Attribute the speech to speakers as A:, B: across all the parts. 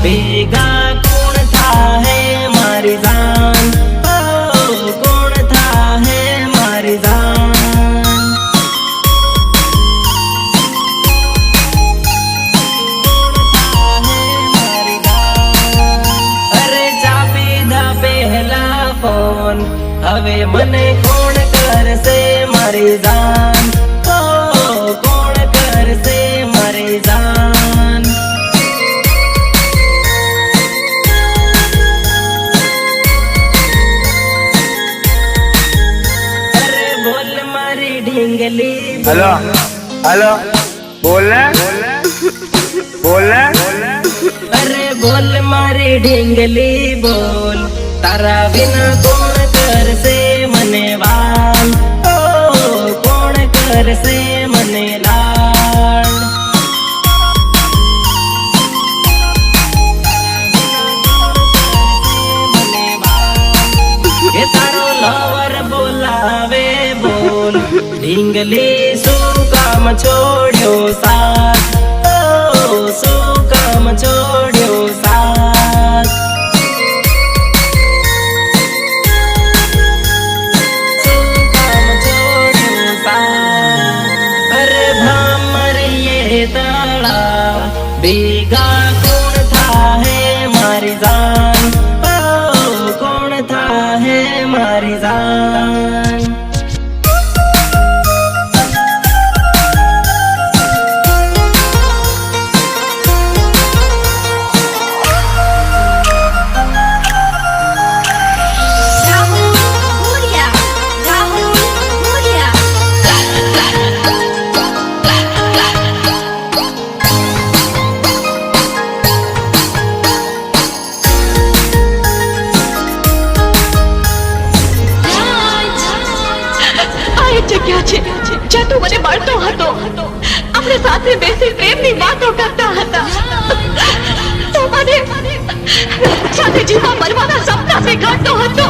A: ભેગા કોણ થાહે મારી જાન, કોણ થાહે મારી જાન। અરે ચા પીધા પહેલા ફોન, હવે મને કોણ કરશે મારી જાન, કોણ કરશે મારી જાન। અરે બોલ મારી ઢીંગલી,
B: हेलो हेलो बोलना बोलना
A: અરે બોલ મારી ઢીંગલી બોલ, તારા વિના કોણ કરશે મને વાલ, કોણ કરશે મને લાડ। એ તારો લવર બોલાવે બોલ, ઢીંગલી શું કામ છોડ્યો સાથ, શું કામ છોડ્યો સાથ। શું કામ છોડ્યો સાથ। અરે ભામરીએ તળાવ, ભેગા કોણ થાહે મારી જાન, કોણ થાહે મારી જાન।
C: જગ્યા છે જ્યાં તું મને મળતો હતો, આપણે સાથે બેસી પ્રેમની વાતો કરતા હતા, તું મને સાથે જીવવા મરવાના સપના દેખાડતો હતો।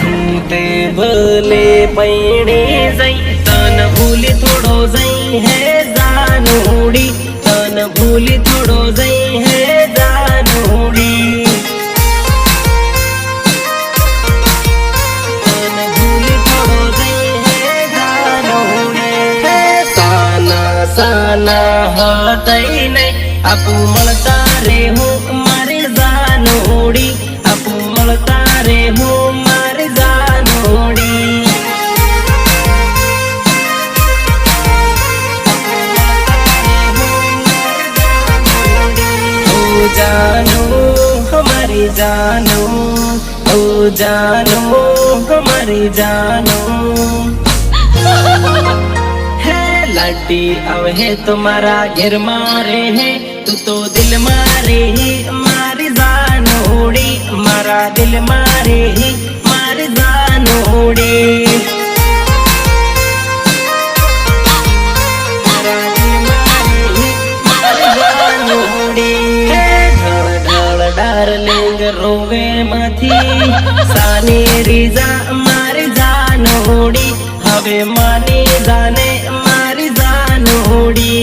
A: હું તે ભલે પૈણી જઈ, તન ભૂલી થોડો જઈ હે જાનુડી, તન ભૂલી થોડો જઈ હે જાનુડી। સાના હતઈ નહીં આપું મળતા રે હું મારી જાનોડી, આપું મળતા રે હું મારી જાનોડી। ઓ જાનો હમારી જાનો, ઓ જાનો હમારી જાનો। लाडी आवे है तुम्हारा घर मारे है, तू तो दिल मारे ही मारी जानोड़ी, मारा दिल मारे ही मारी जानोड़ी। मारा दिल मारे ही मारी जानोड़ी। ढळ ढळ डार्लिंग रोवे मथी, सानी રીજા મારી जानोड़ी, હવે માની જાને મારી जानोड़ी।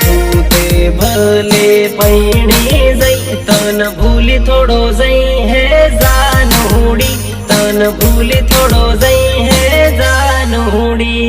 A: ભૂતે ભલે પૈણી જઈ, તન ભૂલી થોડો જઈ હે जानोड़ी, તન ભૂલી થોડો જઈ હે जानोड़ी।